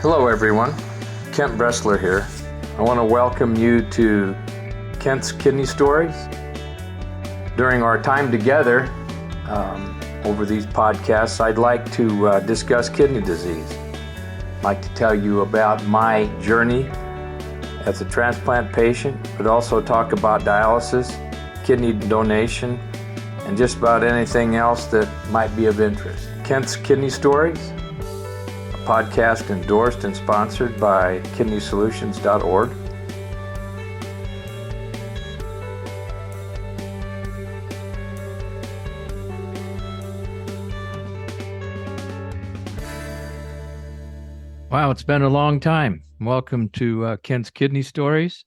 Hello everyone, Kent Bressler here. I want to welcome you to Kent's Kidney Stories. During our time together over these podcasts, I'd like to discuss kidney disease. I'd like to tell you about my journey as a transplant patient, but also talk about dialysis, kidney donation, and just about anything else that might be of interest. Kent's Kidney Stories, podcast endorsed and sponsored by kidneysolutions.org. Wow, it's been a long time. Welcome to Kent's Kidney Stories.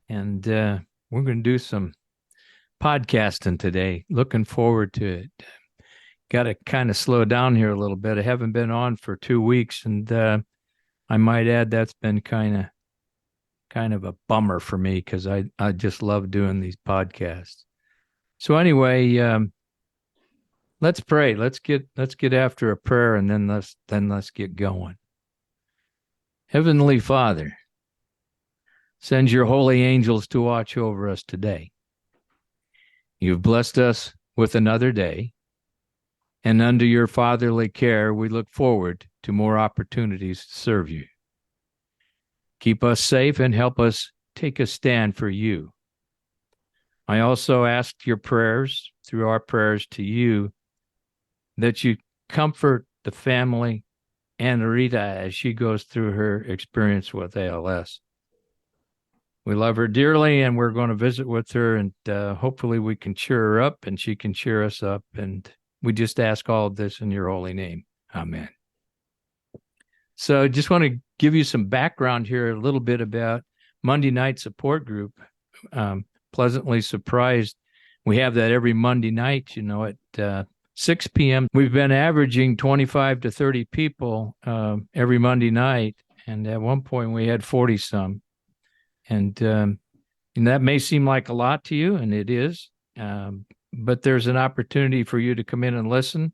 And we're going to do some podcasting today. Looking forward to it. Got to kind of slow down here a little bit. I haven't been on for 2 weeks, and I might add that's been kind of a bummer for me because I just love doing these podcasts. So anyway, let's pray. Let's get after a prayer, and then let's get going. Heavenly Father, send your holy angels to watch over us today. You've blessed us with another day. And under your fatherly care, we look forward to more opportunities to serve you. Keep us safe and help us take a stand for you. I also ask your prayers, through our prayers to you, that you comfort the family and Rita as she goes through her experience with ALS. We love her dearly, and we're going to visit with her, and hopefully we can cheer her up and she can cheer us up. And we just ask all of this in your holy name. Amen. So I just want to give you some background here, a little bit about Monday Night Support Group. Pleasantly surprised. We have that every Monday night, at 6 p.m. We've been averaging 25 to 30 people every Monday night. And at one point we had 40 some. And that may seem like a lot to you, and it is. But there's an opportunity for you to come in and listen.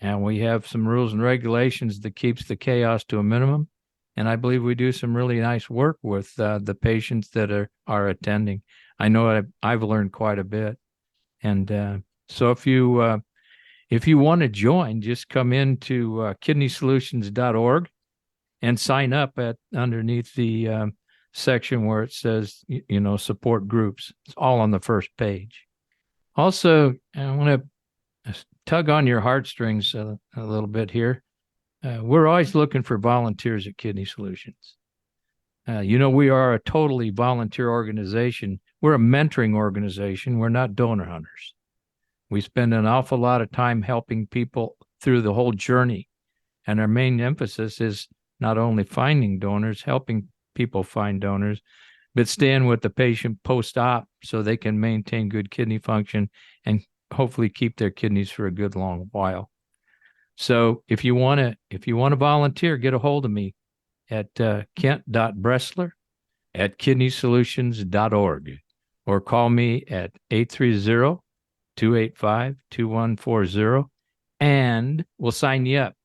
And we have some rules and regulations that keeps the chaos to a minimum. And I believe we do some really nice work with the patients that are attending. I know I've learned quite a bit. And so if you want to join, just come into kidneysolutions.org and sign up underneath the section where it says, support groups. It's all on the first page. Also, I want to tug on your heartstrings a little bit here. We're always looking for volunteers at Kidney Solutions. We are a totally volunteer organization. We're a mentoring organization. We're not donor hunters. We spend an awful lot of time helping people through the whole journey. And our main emphasis is not only finding donors, helping people find donors, but staying with the patient post-op so they can maintain good kidney function and hopefully keep their kidneys for a good long while. So if you want to volunteer, get a hold of me at kent.bressler at kidneysolutions.org or call me at 830-285-2140 and we'll sign you up.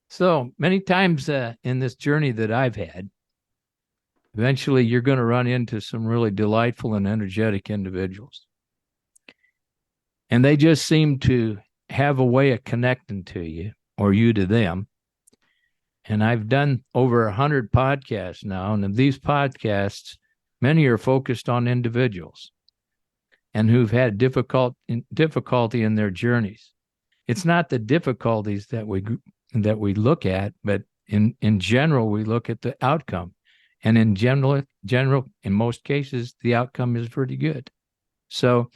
So many times in this journey that I've had, eventually you're going to run into some really delightful and energetic individuals. And they just seem to have a way of connecting to you or you to them. And I've done over 100 podcasts now. And of these podcasts, many are focused on individuals and who've had difficulty in their journeys. It's not the difficulties that we look at, but in general, we look at the outcome. And in general, in most cases, the outcome is pretty good. So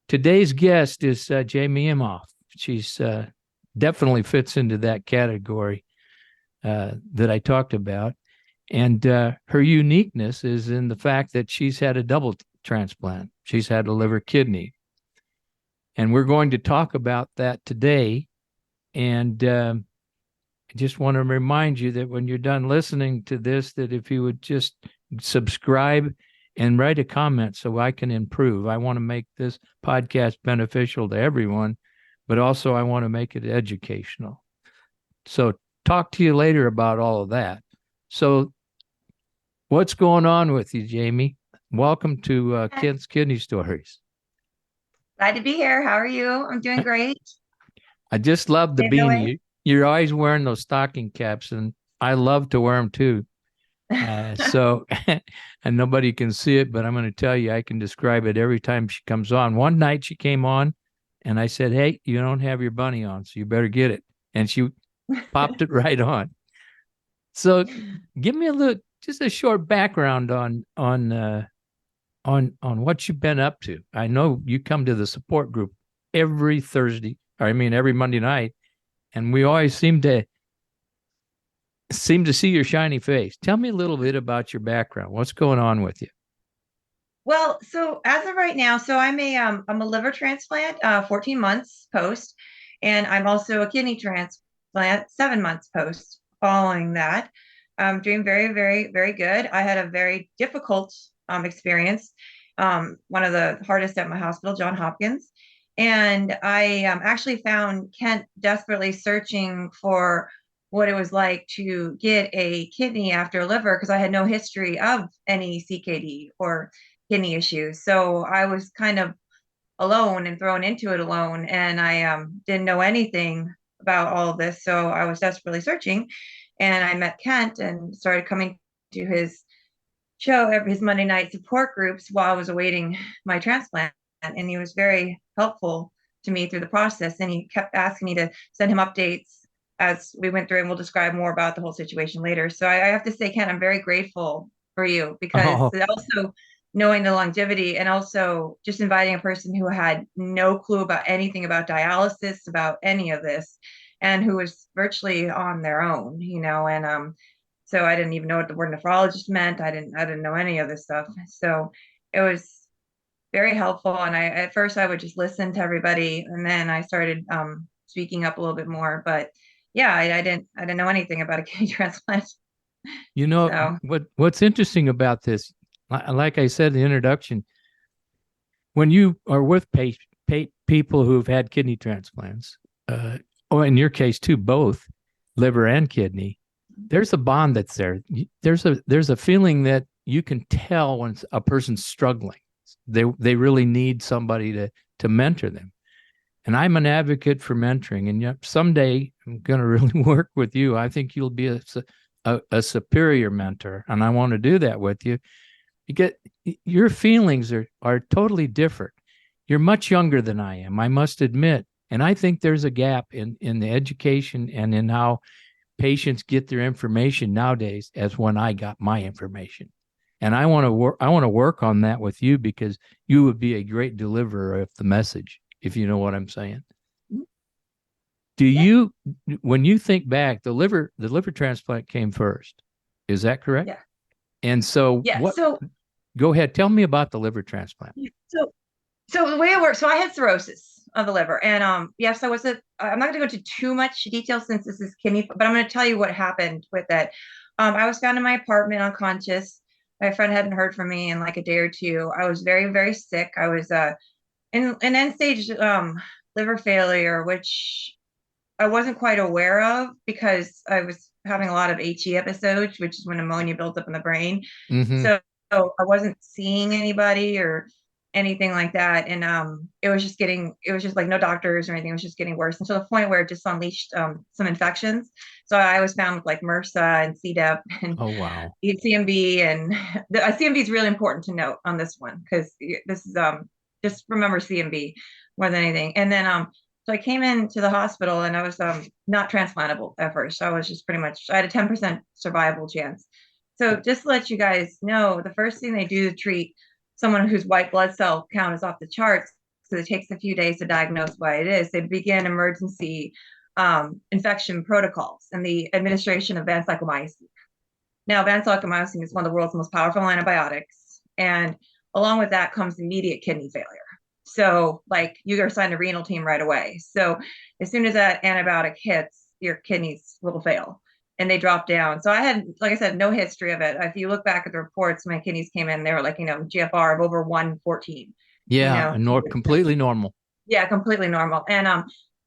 today's guest is Jaime Imhof. She's definitely fits into that category that I talked about. And her uniqueness is in the fact that she's had a double transplant. She's had a liver kidney. And we're going to talk about that today. And I just want to remind you that when you're done listening to this, that if you would just subscribe and write a comment so I can improve. I want to make this podcast beneficial to everyone, but also I want to make it educational. So talk to you later about all of that. So, what's going on with you, Jaime? Welcome to Kent's Kidney Stories. Glad to be here. How are you? I'm doing great. I just love the Staying away. beanie. You're always wearing those stocking caps, and I love to wear them too. So, and nobody can see it, but I'm going to tell you, I can describe it every time she comes on. One night she came on, and I said, "Hey, you don't have your bunny on, so you better get it." And she popped it right on. So, give me just a short background on what you've been up to. I know you come to the support group every Thursday, or I mean every Monday night, and we always seem to see your shiny face. Tell me a little bit about your background. What's going on with you? Well, so as of right now, so I'm a liver transplant, 14 months post, and I'm also a kidney transplant, 7 months post. Following that, I'm doing very, very, very good. I had a very difficult experience, one of the hardest at my hospital, Johns Hopkins, and I actually found Kent desperately searching for what it was like to get a kidney after a liver because I had no history of any CKD or kidney issues. So I was kind of alone and thrown into it alone. And I didn't know anything about all of this. So I was desperately searching. And I met Kent and started coming to his his Monday night support groups while I was awaiting my transplant. And he was very helpful to me through the process. And he kept asking me to send him updates as we went through, and we'll describe more about the whole situation later. So I have to say, Kent, I'm very grateful for you because Oh, also knowing the longevity and also just inviting a person who had no clue about anything about dialysis, about any of this, and who was virtually on their own, and so I didn't even know what the word nephrologist meant. I didn't know any of this stuff. So it was very helpful. And at first I would just listen to everybody, and then I started speaking up a little bit more. But yeah, I didn't know anything about a kidney transplant. So what's interesting about this, like I said in the introduction, when you are with people who've had kidney transplants, or in your case too, both liver and kidney, there's a bond that's there. There's a feeling that you can tell when a person's struggling. They really need somebody to mentor them. And I'm an advocate for mentoring. And yet someday I'm going to really work with you. I think you'll be a superior mentor, and I want to do that with you because your feelings are totally different. You're much younger than I am, I must admit. And I think there's a gap in the education and in how patients get their information nowadays as when I got my information. And I want to work on that with you because you would be a great deliverer of the message, if you know what I'm saying. Do you, when you think back, the liver transplant came first. Is that correct? yeah. And so Yeah. So go ahead, tell me about the liver transplant. So the way it works, so I had cirrhosis of the liver, and yes, I'm not going to go into too much detail since this is kidney, but I'm going to tell you what happened with it. I was found in my apartment unconscious. My friend hadn't heard from me in like a day or two. I was very, very sick. I was in end stage liver failure, which I wasn't quite aware of because I was having a lot of HE episodes, which is when ammonia builds up in the brain. Mm-hmm. So I wasn't seeing anybody or anything like that. And it was just like no doctors or anything. It was just getting worse until the point where it just unleashed some infections. So I was found with like MRSA and C. diff and Oh, wow. CMV. And the CMV is really important to note on this one because this is just remember CMV more than anything. And then so I came into the hospital and I was not transplantable at first. I was just I had a 10% survival chance. So just to let you guys know, the first thing they do to treat someone whose white blood cell count is off the charts, because it takes a few days to diagnose what it is, they begin emergency infection protocols and the administration of vancomycin. Now, vancomycin is one of the world's most powerful antibiotics, and along with that comes immediate kidney failure. So, like, you are assigned a renal team right away. So, as soon as that antibiotic hits, your kidneys will fail and they drop down. So, I had, like I said, no history of it. If you look back at the reports, my kidneys came in, they were like, GFR of over 114. Yeah, completely normal. Yeah, completely normal. And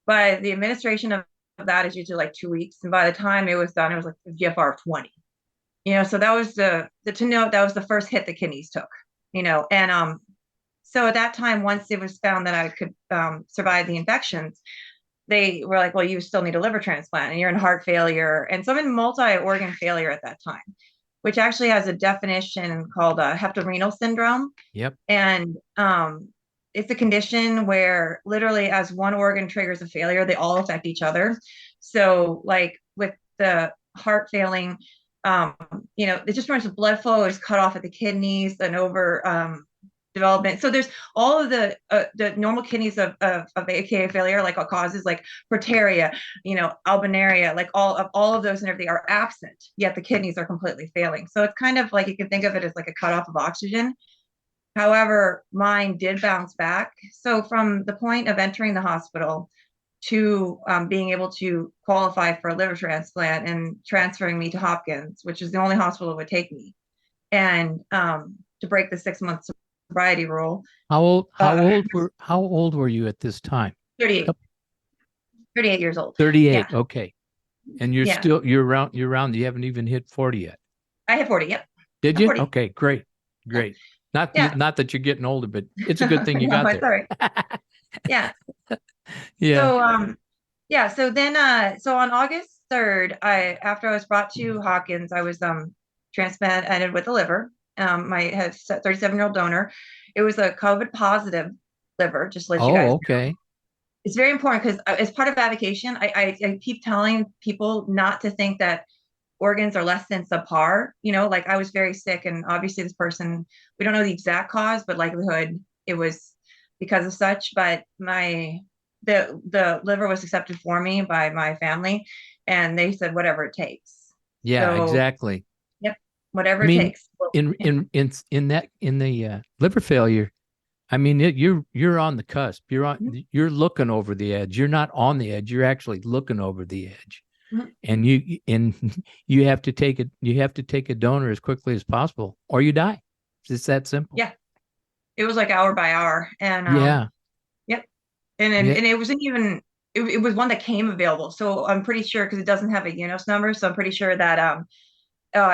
by the administration of that is usually like 2 weeks. And by the time it was done, it was like a GFR of 20. So that was the to note that was the first hit the kidneys took, and so at that time, once it was found that I could survive the infections, they were like, well, you still need a liver transplant and you're in heart failure. And so I'm in multi-organ failure at that time, which actually has a definition called hepatorenal syndrome. Yep. And it's a condition where literally as one organ triggers a failure, they all affect each other. So like with the heart failing, it just runs with blood flow is cut off at the kidneys and over development. So there's all of the normal kidneys of AKA failure, like what causes like proteria, albuminuria, like all of those and everything are absent, yet the kidneys are completely failing. So it's kind of like you can think of it as like a cutoff of oxygen. However, mine did bounce back. So from the point of entering the hospital to being able to qualify for a liver transplant and transferring me to Hopkins, which is the only hospital that would take me, and to break the 6 month sobriety rule. How old were you at this time? 38. 38 years old. 38. Yeah. Okay. And you're around. You haven't even hit 40 yet. I hit 40. Yep. Did you? 40. Okay, great. Not that you're getting older, but it's a good thing you got there. Sorry. Yeah. Yeah. So then so on August 3rd, after I was brought to Hopkins, I was transplanted with a liver. I had a 37-year-old donor. It was a COVID positive liver, just to let you guys know. Okay. It's very important because as part of avocation, I keep telling people not to think that organs are less than subpar. Like I was very sick, and obviously this person, we don't know the exact cause, but likelihood it was because of such. But the liver was accepted for me by my family, and they said whatever it takes. Yeah, exactly. Yep, whatever it takes. In the liver failure, I mean, you're on the cusp. You're looking over the edge. You're not on the edge. You're actually looking over the edge. Mm-hmm. And you have to take it. You have to take a donor as quickly as possible, or you die. It's that simple. Yeah, it was like hour by hour, and yep. And it wasn't even. It was one that came available, so I'm pretty sure because it doesn't have a UNOS number, so I'm pretty sure that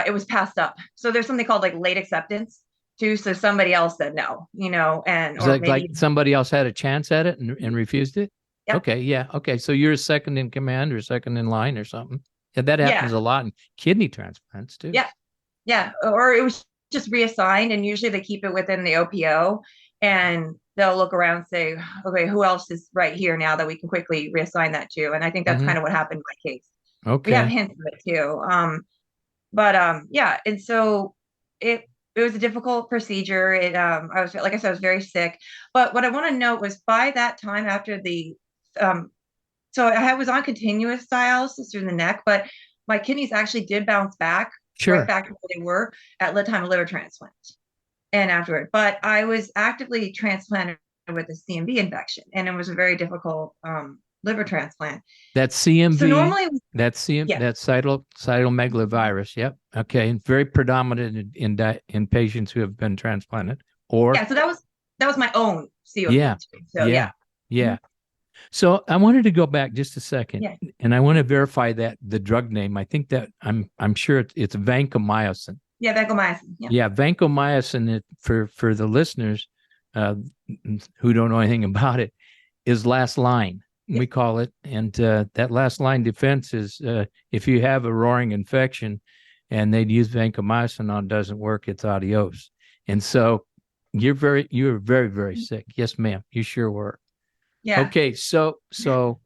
it was passed up. So there's something called like late acceptance too. So somebody else said no, and or maybe like somebody else had a chance at it and refused it. Yep. Okay. Yeah. Okay. So you're second in command or second in line or something. Yeah, that happens a lot in kidney transplants too. Yeah. Yeah. Or it was just reassigned, and usually they keep it within the OPO, and they'll look around and say, okay, who else is right here now that we can quickly reassign that to? And I think that's kind of what happened in my case. Okay. We have hints of it too. And so it was a difficult procedure. I was, like I said, I was very sick. But what I want to note was by that time after the so I was on continuous dialysis through the neck, but my kidneys actually did bounce back right back to where they were at the time of liver transplant and afterward. But I was actively transplanted with a CMV infection, and it was a very difficult liver transplant. That's CMV. So normally that's cytomegalovirus. Yep. Okay. And very predominant in patients who have been transplanted. So that was my own COV. Yeah. So, yeah. Mm-hmm. So I wanted to go back just a second, and I want to verify that the drug name. I think that I'm sure it's vancomycin. Yeah, vancomycin. Yeah, vancomycin. For the listeners who don't know anything about it, is last line. We call it, and that last line defense is if you have a roaring infection, and they'd use vancomycin on, doesn't work, it's adios. And so you were very, very sick. Yes, ma'am, you sure were. Yeah. Okay, so tell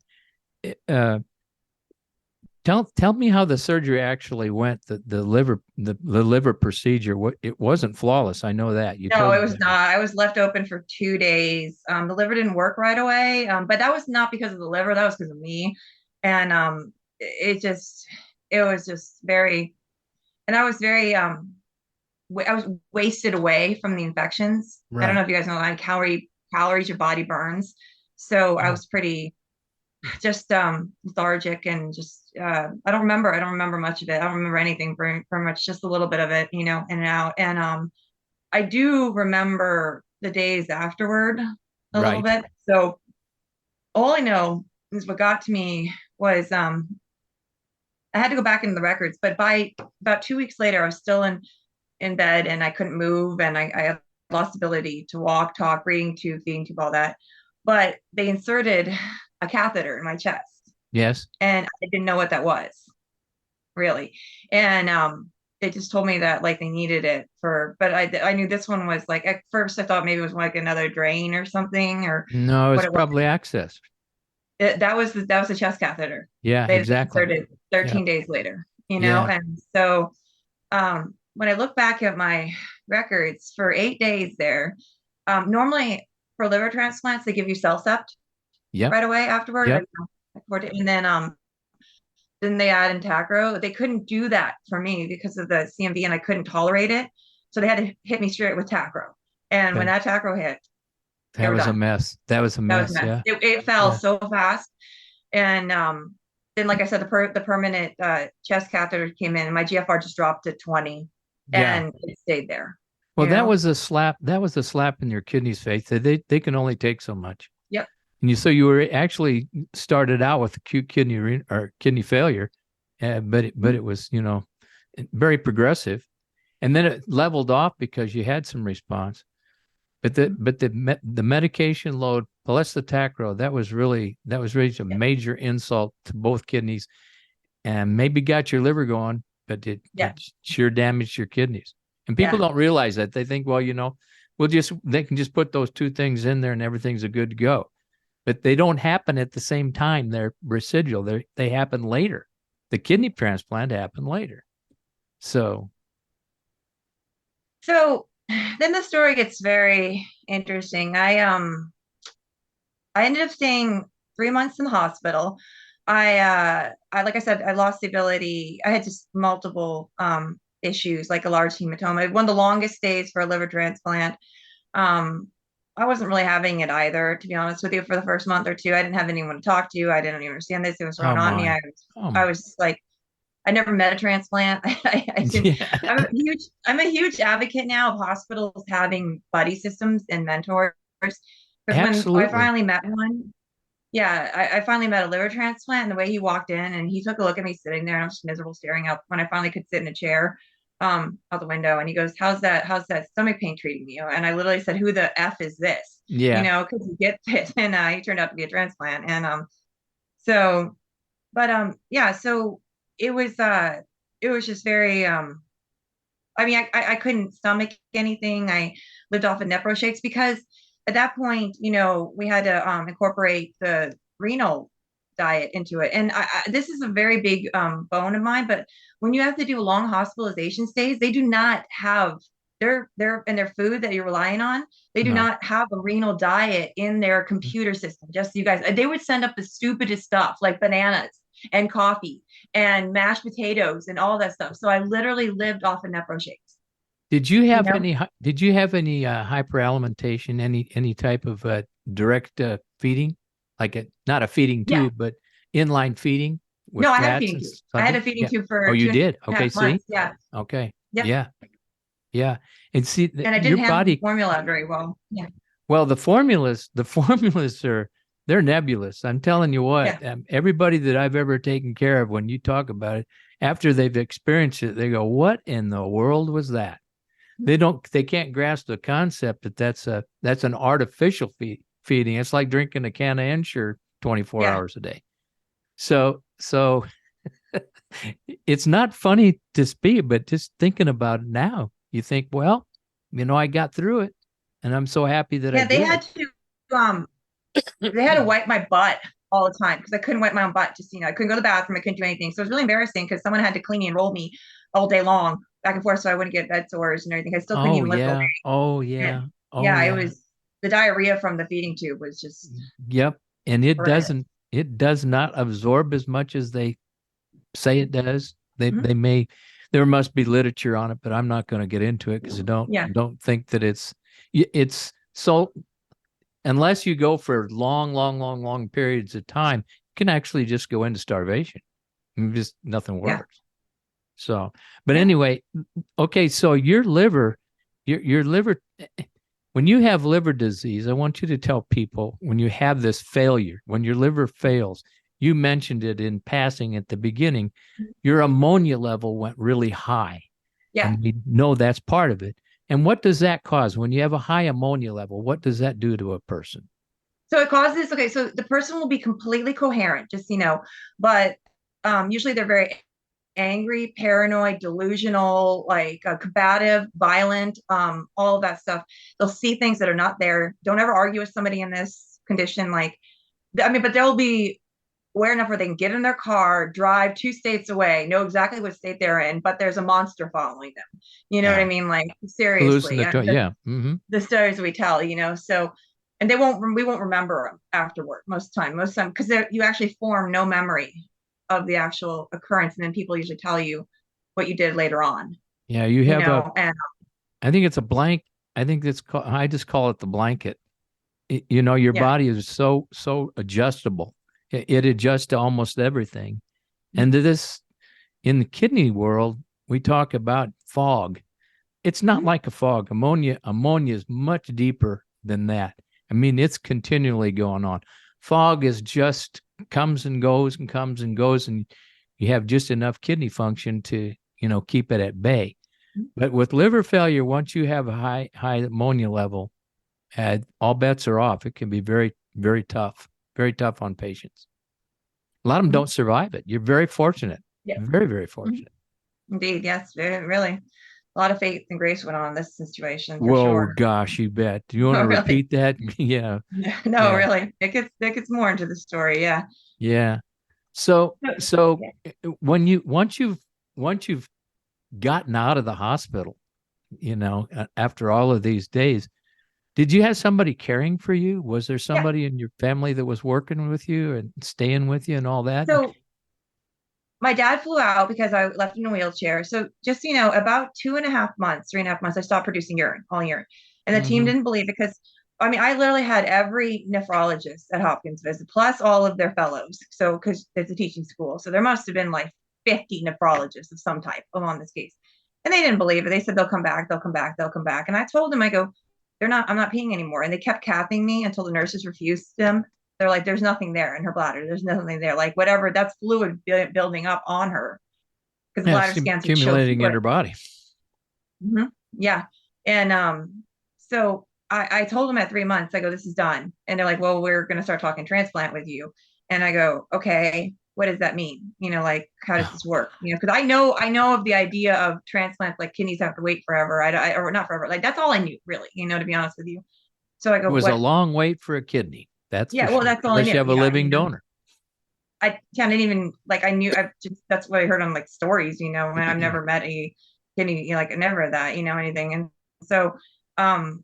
me how the surgery actually went. The liver procedure. It wasn't flawless. I know that. No, it was not. I was left open for 2 days. The liver didn't work right away, but that was not because of the liver. That was because of me, and it was just very, and I was very I was wasted away from the infections. Right. I don't know if you guys know how calories your body burns. So I was pretty just lethargic and just I don't remember much of it. I don't remember anything very much, just a little bit of it, in and out. And I do remember the days afterward a little bit. So all I know is what got to me was I had to go back into the records, but by about 2 weeks later, I was still in bed and I couldn't move, and I had lost ability to walk, talk, breathing tube, feeding tube, all that. But they inserted a catheter in my chest. Yes. And I didn't know what that was, really. And they just told me that like they needed it but I knew this one was like, at first I thought maybe it was like another drain or something, or No, it's what it probably access. that was the chest catheter. Yeah, They exactly. inserted 13 days later, Yeah. And so when I look back at my records for 8 days there, normally for liver transplants, they give you CellCept right away afterward. Yep. And then they add in Tacro. They couldn't do that for me because of the CMV, and I couldn't tolerate it. So they had to hit me straight with Tacro. And when that Tacro hit, that was a mess. That was a mess. Yeah. It fell so fast. And then, like I said, the permanent chest catheter came in, and my GFR just dropped to 20, and it stayed there. Well, that was a slap. That was a slap in your kidney's face. They can only take so much. Yep. And so you were actually started out with acute kidney failure, but it was very progressive, and then it leveled off because you had some response. But the medication load plus the Tacro, that was really a major insult to both kidneys, and maybe got your liver going, but it sure damaged your kidneys. And people don't realize that. They think, well, they can just put those two things in there and everything's good to go. But they don't happen at the same time. They're residual. They happen later. The kidney transplant happened later. So then the story gets very interesting. I ended up staying 3 months in the hospital. I like I said, I lost the ability. I had just multiple issues, like a large hematoma. One of the longest stays for a liver transplant. I wasn't really having it either, to be honest with you. For the first month or two, I didn't have anyone to talk to. I didn't even understand this. It was thrown on me. I was like, I never met a transplant. I didn't. Yeah. I'm a huge advocate now of hospitals having buddy systems and mentors. Because when I finally met one, I finally met a liver transplant, and the way he walked in and he took a look at me sitting there, and I was just miserable staring up when I finally could sit in a chair out the window, and he goes, how's that stomach pain treating you? And I literally said, who the F is this? Because you get it. And he turned out to be a transplant. And so it was just very I couldn't stomach anything. I lived off of Nepro shakes because at that point, we had to incorporate the renal diet into it. And this is a very big bone of mine, but when you have to do long hospitalization stays, they do not have their food that you're relying on. They do not have a renal diet in their computer system. Just so you guys, they would send up the stupidest stuff like bananas and coffee and mashed potatoes and all that stuff. So I literally lived off of Nepro shakes. Did you have any hyperalimentation, any type of direct feeding, like not a feeding tube, but inline feeding? No, I had a feeding tube. I had a feeding tube for. Oh, you did? Okay, see. Months. Yeah. Okay. Yep. Yeah. And see, and I didn't have the formula very well. Yeah. Well, the formulas they're nebulous. I'm telling you what. Everybody that I've ever taken care of, when you talk about it, after they've experienced it, they go, "What in the world was that?" They can't grasp the concept that that's an artificial feeding. It's like drinking a can of Ensure 24 hours a day. So it's not funny to speak, but just thinking about it now, you think, well, I got through it, and I'm so happy that I did. They had to wipe my butt all the time because I couldn't wipe my own butt. Just I couldn't go to the bathroom. I couldn't do anything. So it was really embarrassing because someone had to clean me and roll me all day long, back and forth, so I wouldn't get bed sores and everything. I still couldn't even lift. It was the diarrhea from the feeding tube was just. Yep, and it does not absorb as much as they say it does. There must be literature on it, but I'm not going to get into it because I don't think that it's so. Unless you go for long periods of time, you can actually just go into starvation. Just nothing works. Yeah. So, but anyway, okay. So your liver, when you have liver disease, I want you to tell people when you have this failure, when your liver fails, you mentioned it in passing at the beginning, your ammonia level went really high. Yeah. And we know that's part of it. And what does that cause? When you have a high ammonia level, what does that do to a person? So it causes, okay, so the person will be completely coherent, just, but usually they're very angry, paranoid, delusional, like combative, violent, all of that stuff. They'll see things that are not there. Don't ever argue with somebody in this condition. Like, but they'll be aware enough where they can get in their car, drive 2 states away, know exactly what state they're in, but there's a monster following them. You know what I mean? Like, seriously. Yeah. Mm-hmm. The stories we tell, so, and we won't remember them afterward most of the time, because you actually form no memory of the actual occurrence. And then people usually tell you what you did later on. Yeah. You have and I think it's a blank. I think it's called, I just call it the blanket. Your body is so adjustable. It adjusts to almost everything. And in the kidney world, we talk about fog. It's not like a fog. Ammonia is much deeper than that. I mean, it's continually going on. Fog is just comes and goes and comes and goes, and you have just enough kidney function to, keep it at bay. But with liver failure, once you have a high ammonia level, all bets are off. It can be very, very tough on patients. A lot of them don't survive it. You're very fortunate. Yeah. Very, very fortunate. Indeed. Yes. Really. A lot of faith and grace went on in this situation. Whoa, sure. Gosh, you bet. Do you want to repeat that? Yeah. No, yeah. Really. It gets more into the story. Yeah. Yeah. So when once you've gotten out of the hospital, after all of these days, did you have somebody caring for you? Was there somebody in your family that was working with you and staying with you and all that? So my dad flew out because I left in a wheelchair. So just, about 3.5 months, I stopped producing all urine. And the team didn't believe it because, I literally had every nephrologist at Hopkins visit, plus all of their fellows. So, because it's a teaching school. So there must have been like 50 nephrologists of some type on this case. And they didn't believe it. They said, they'll come back. And I told them, I go, I'm not peeing anymore. And they kept cathing me until the nurses refused them. They're like, there's nothing there in her bladder. There's nothing there. Like, whatever, that's fluid building up on her. Because the bladder scans accumulating in her body. Mm-hmm. Yeah. And so I told them at 3 months, I go, this is done. And they're like, well, we're going to start talking transplant with you. And I go, okay, what does that mean? Like, how does this work? Because I know of the idea of transplants, like kidneys have to wait forever. Or not forever. Like, that's all I knew, really, to be honest with you. So I go, it was a long wait for a kidney. That's well, sure. that's all I knew. Unless you have a living donor. I didn't even I knew. That's what I heard on stories, and I've never met a kidney, never that, anything. And so, I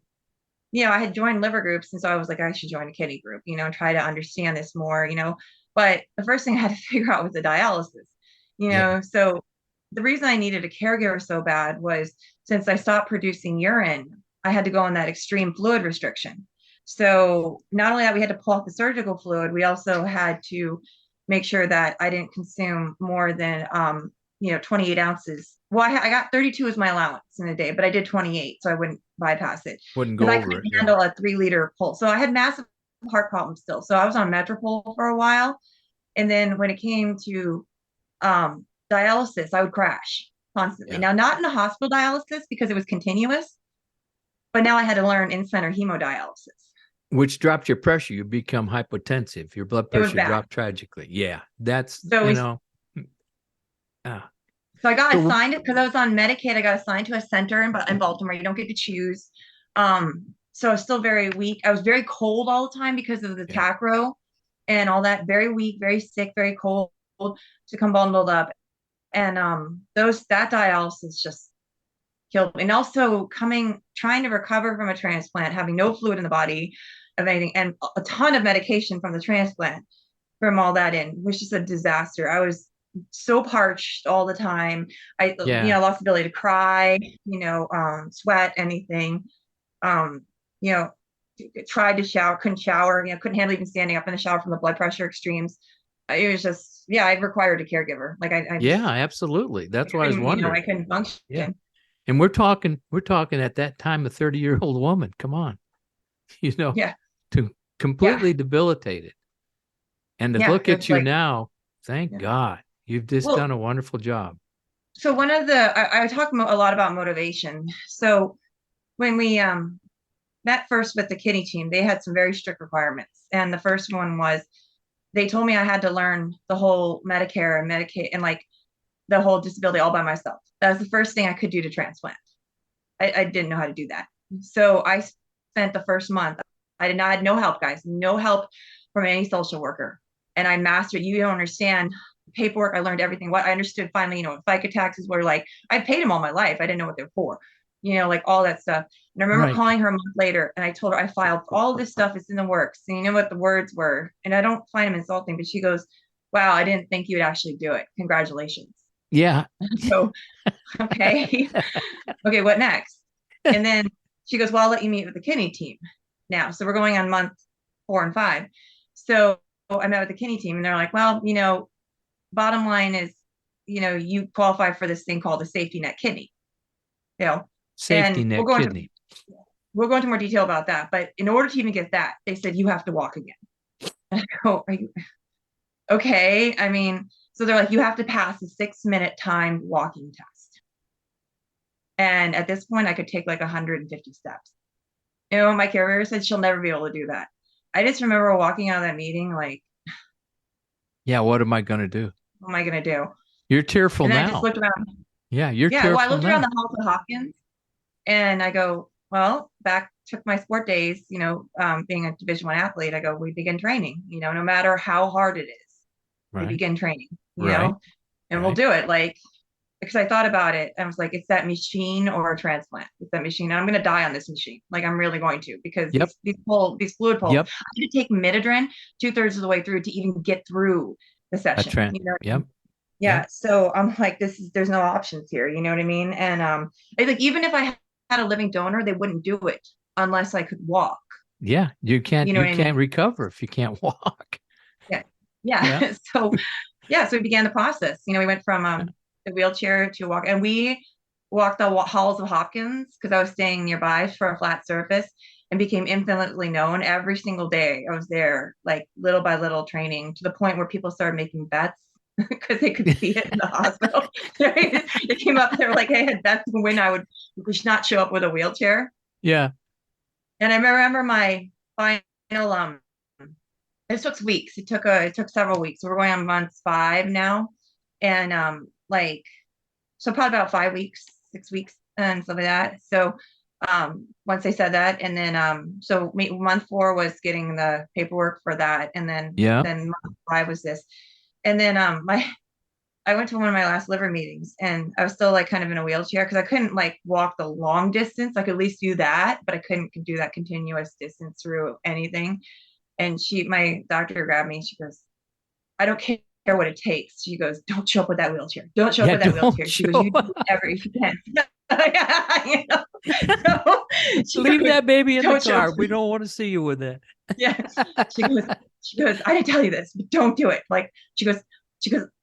had joined liver groups, and so I was like, I should join a kidney group, and try to understand this more, But the first thing I had to figure out was the dialysis, So the reason I needed a caregiver so bad was since I stopped producing urine, I had to go on that extreme fluid restriction. So not only that, we had to pull off the surgical fluid, we also had to make sure that I didn't consume more than 28 ounces. Well, I got 32 as my allowance in a day, but I did 28, so I wouldn't bypass it. Wouldn't go over it. I couldn't handle a 3-liter pulse. So I had massive heart problems still. So I was on Metropol for a while. And then when it came to dialysis, I would crash constantly. Now, not in the hospital dialysis because it was continuous, but now I had to learn in-center hemodialysis. Which dropped your pressure. You become hypotensive. Your blood pressure dropped tragically. Yeah, that's, So I got assigned because I was on Medicaid. I got assigned to a center in Baltimore. You don't get to choose. So I was still very weak. I was very cold all the time because of the tacro and all that. Very weak, very sick, very cold, to come bundled up. And that dialysis just killed me. And also trying to recover from a transplant, having no fluid in the body of anything, and a ton of medication from the transplant from all that was just a disaster. I was so parched all the time. I lost the ability to cry, sweat, anything. Tried to shower, couldn't shower, couldn't handle even standing up in the shower from the blood pressure extremes. It was just, I required a caregiver. Absolutely. That's why I was wondering. I couldn't function. Yeah. And we're talking at that time, a 30-year-old woman. Come on, to completely debilitated. And to Yeah, look so at it's you like, now, thank yeah. God, you've just Well, done a wonderful job. so one of the I talk a lot about motivation. So when we met first with the kidney team, they had some very strict requirements, and the first one was they told me I had to learn the whole Medicare and Medicaid and like the whole disability all by myself. That was the first thing I could do to transplant. I didn't know how to do that. So I spent the first month, I had no help, guys, no help from any social worker. And I mastered, you don't understand paperwork. I learned everything. What I understood finally, you know, what FICA taxes were like. I paid them all my life. I didn't know what they're for, you know, like all that stuff. And I remember Right. calling her a month later and I told her I filed all this stuff. It's in the works. And you know what the words were? And I don't find them insulting, but she goes, wow, I didn't think you would actually do it. Congratulations. Yeah. So, okay. Okay, what next? And then she goes, well, I'll let you meet with the kidney team now. So we're going on month 4 and 5. So I met with the kidney team and they're like, well, you know, bottom line is, you know, you qualify for this thing called a safety net kidney, you know, Safety net kidney. We'll go into more detail about that. But in order to even get that, they said, you have to walk again. And I go, are you okay? I mean, so they're like, you have to pass a 6-minute timed walking test. And at this point, I could take like 150 steps. You know, my caregiver said she'll never be able to do that. I just remember walking out of that meeting like, yeah, what am I going to do? what am I going to do? You're tearful and now. I just looked around. Yeah, you're Yeah, tearful well, I looked now. around the halls of Hopkins and I go, well, back took my sport days, you know, being a Division I athlete, I go, we begin training, you know, no matter how hard it is, we begin training, you know, and we'll do it. Like, because I thought about it and I was like, it's that machine or a transplant. It's that machine. And I'm going to die on this machine. Like, I'm really going to, because these fluid pulls, I had to take Midodrine 2/3 of the way through to even get through the session. You know? Yeah. So I'm like, there's no options here. You know what I mean? And I like, even if I had a living donor, they wouldn't do it unless I could walk. Yeah. You can't recover if you can't walk. Yeah. So we began the process. You know, we went from the wheelchair to walk, and we walked the halls of Hopkins because I was staying nearby for a flat surface, and became infinitely known every single day. I was there, like little by little, training to the point where people started making bets because they could see it in the hospital. They came up, they were like, "Hey, I had bets when I should not show up with a wheelchair." Yeah. And I remember my final it took weeks. It took several weeks. So we're going on months 5 now. And so probably about 5 weeks, 6 weeks and stuff like that. So once they said that, and then so month 4 was getting the paperwork for that, and then month 5 was this. And then I went to one of my last liver meetings and I was still like kind of in a wheelchair because I couldn't like walk the long distance. I could at least do that, but I couldn't do that continuous distance through anything. And my doctor grabbed me and she goes, I don't care what it takes. She goes, don't show up with that wheelchair. Don't show up with that wheelchair. She goes, you do whatever if you can. You know? So leave that baby in the car. We don't want to see you with it. Yeah. She goes, I didn't tell you this, but don't do it. Like she goes,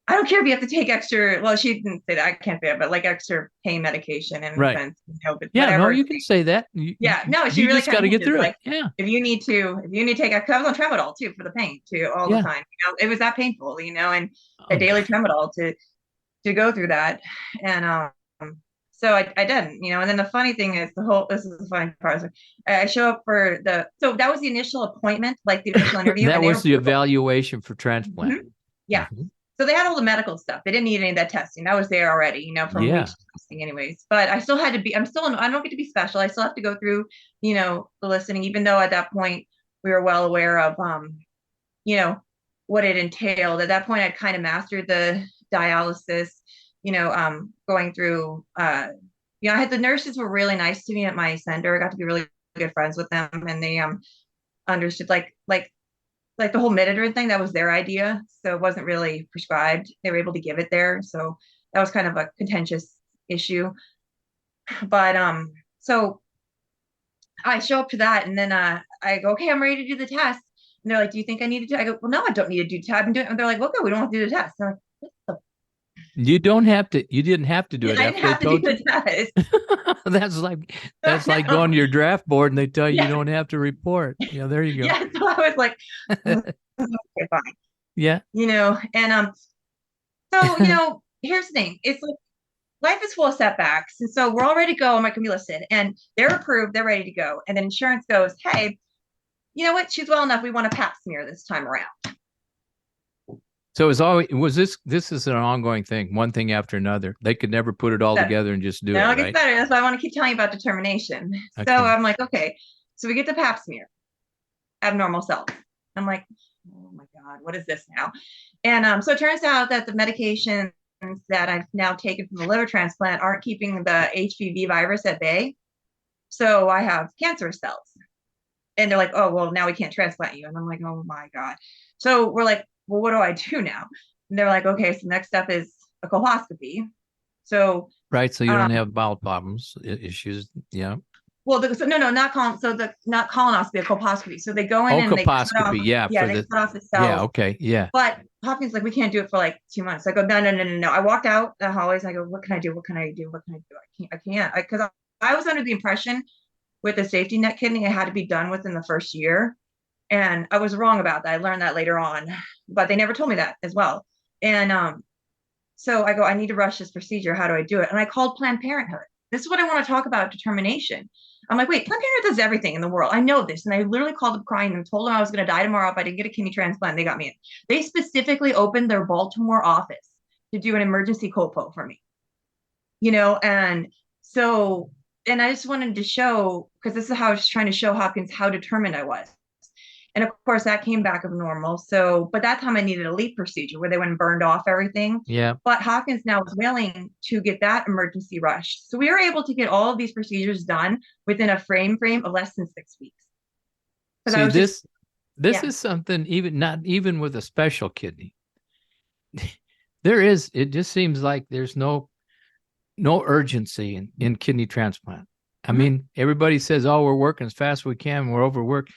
I don't care if you have to take extra. Well, she didn't say that. I can't say it, but like extra pain medication and sense, you know, but whatever. No, you can say that. No, she you really just got to get through like, it. Yeah. If you need to take, because I was on tramadol too for the pain too all the time. You know, it was that painful, you know, and a daily tramadol to go through that, and so I didn't, you know. And then the funny thing is, this is the funny part. I show up for so that was the initial appointment, like the initial interview. That was the evaluation for transplant. Mm-hmm. Yeah. Mm-hmm. So they had all the medical stuff. They didn't need any of that testing. That was there already, you know, from testing anyways. But I still had to be, I don't get to be special. I still have to go through, you know, the listening, even though at that point we were well aware of, you know, what it entailed. At that point, I'd kind of mastered the dialysis, you know, going through, you know, the nurses were really nice to me at my center. I got to be really good friends with them, and they understood like the whole Midodrine thing. That was their idea, so it wasn't really prescribed. They were able to give it there, so that was kind of a contentious issue. But so I show up to that, and then I go, okay, I'm ready to do the test. And they're like, do you think I need to do it? I go, well, no, I don't need to do the test. And they're like, okay, we don't have to do the test. They're like, what the? You don't have to. You didn't have to do it. I didn't have to do the test. that's like going to your draft board and they tell you you don't have to report. Yeah, there you go. Yeah, so I was like, okay, fine. Yeah. And so, here's the thing. It's like life is full of setbacks. And so we're all ready to go. I'm like, can be listed. And they're approved. They're ready to go. And then insurance goes, hey, you know what? She's well enough. We want a pap smear this time around. So this is an ongoing thing, one thing after another. They could never put it all together and just do it, No, it right? gets better. That's why I want to keep telling you about determination. Okay. So I'm like, okay. So we get the pap smear, abnormal cells. I'm like, oh my God, what is this now? And so it turns out that the medications that I've now taken from the liver transplant aren't keeping the HBV virus at bay. So I have cancerous cells. And they're like, oh, well, now we can't transplant you. And I'm like, oh my God. So we're like, well, what do I do now? And they're like, okay, so next step is a colposcopy. So right, so you don't have bowel problems, issues, yeah. Well, not colonoscopy, a colposcopy. So they go in and they cut off, they cut off the cells. Yeah, okay, yeah. But Hopkins like, we can't do it for like 2 months. I go, no. I walked out the hallways. I go, what can I do? What can I do? What can I do? I can't. Because I was under the impression with the safety net kidney, it had to be done within the first year. And I was wrong about that. I learned that later on, but they never told me that as well. And so I go, I need to rush this procedure. How do I do it? And I called Planned Parenthood. This is what I want to talk about, determination. I'm like, wait, Planned Parenthood does everything in the world. I know this. And I literally called them crying and told them I was going to die tomorrow if I didn't get a kidney transplant. They got me in. They specifically opened their Baltimore office to do an emergency colpo for me. And so, and I just wanted to show, because this is how I was trying to show Hopkins how determined I was. And of course, that came back abnormal. So, but that time I needed a LEAP procedure where they went and burned off everything. Yeah. But Hopkins now was willing to get that emergency rush. So we were able to get all of these procedures done within a frame of less than 6 weeks. See, this is something not even with a special kidney. It just seems like there's no urgency in kidney transplant. I mean, everybody says, oh, we're working as fast as we can. We're overworked.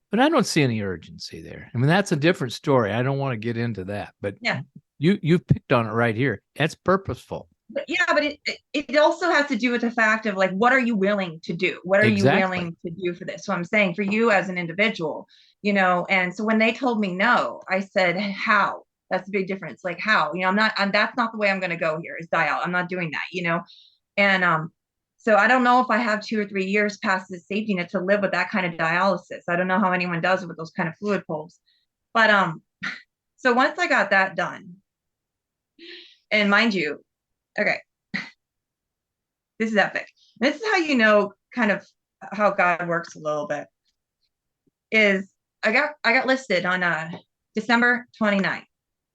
But I don't see any urgency there. I mean, that's a different story. I don't want to get into that. But yeah, you picked on it right here. That's purposeful. But it also has to do with the fact of like, what are you willing to do? What are you willing to do for this? So I'm saying for you as an individual, and so when they told me no, I said, how? That's a big difference. Like how, that's not the way I'm going to go here is die out. I'm not doing that, and, so I don't know if I have 2 or 3 years past the safety net to live with that kind of dialysis. I don't know how anyone does it with those kind of fluid pulls. But so once I got that done, and mind you, okay, this is epic. This is how you know kind of how God works a little bit. Is I got listed on December 29th.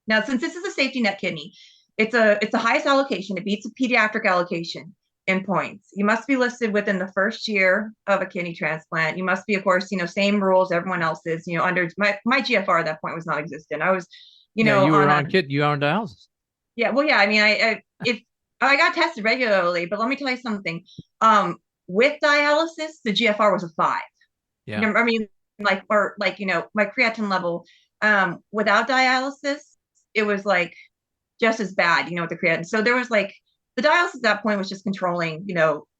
Now, since this is a safety net kidney, it's the highest allocation. It beats a pediatric allocation in points. You must be listed within the first year of a kidney transplant. You must be, of course, same rules everyone else is, under my GFR at that point was non-existent. I was, you were on dialysis. Yeah. Well, yeah. I mean, I got tested regularly, but let me tell you something. With dialysis, the GFR was a 5. Yeah. I mean, my creatinine level, without dialysis, it was like just as bad, with the creatinine. So there was like, the dialysis at that point was just controlling,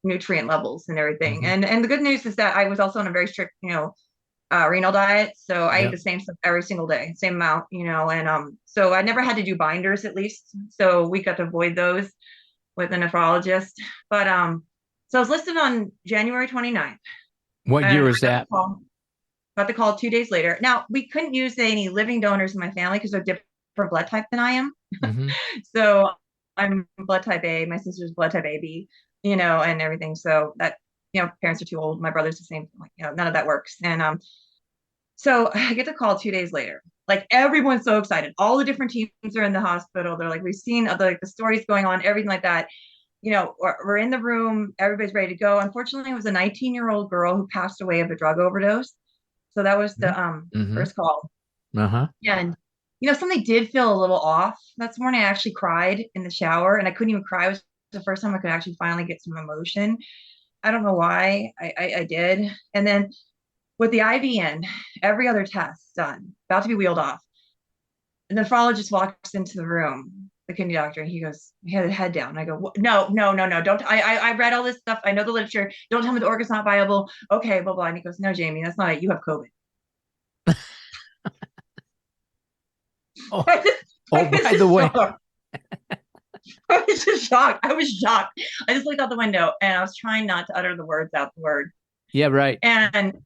nutrient levels and everything. Mm-hmm. And the good news is that I was also on a very strict, renal diet. So I ate the same stuff every single day, same amount, and so I never had to do binders at least. So we got to avoid those with a nephrologist. But so I was listed on January 29th. What year was that? Got the call 2 days later. Now, we couldn't use any living donors in my family because they're different blood type than I am. Mm-hmm. So I'm blood type A, my sister's blood type AB, and everything. So that, parents are too old. My brother's the same. Like, none of that works. And so I get the call 2 days later. Like everyone's so excited. All the different teams are in the hospital. They're like, we've seen the stories going on, everything like that. We're in the room. Everybody's ready to go. Unfortunately, it was a 19-year-old girl who passed away of a drug overdose. So that was the first call. Uh-huh. And something did feel a little off. That morning I actually cried in the shower, and I couldn't even cry. It was the first time I could actually finally get some emotion. I don't know why I did. And then with the IV in, every other test done, about to be wheeled off. The nephrologist walks into the room, the kidney doctor, and he goes, he had his head down. And I go, no, don't. I read all this stuff. I know the literature. Don't tell me the organ's not viable. Okay, blah, blah. And he goes, no, Jamie, that's not it. You have COVID. Oh, I oh, was by just the way, shocked. I was just shocked. I was shocked. I just looked out the window and I was trying not to utter the words out the word. yeah, right. And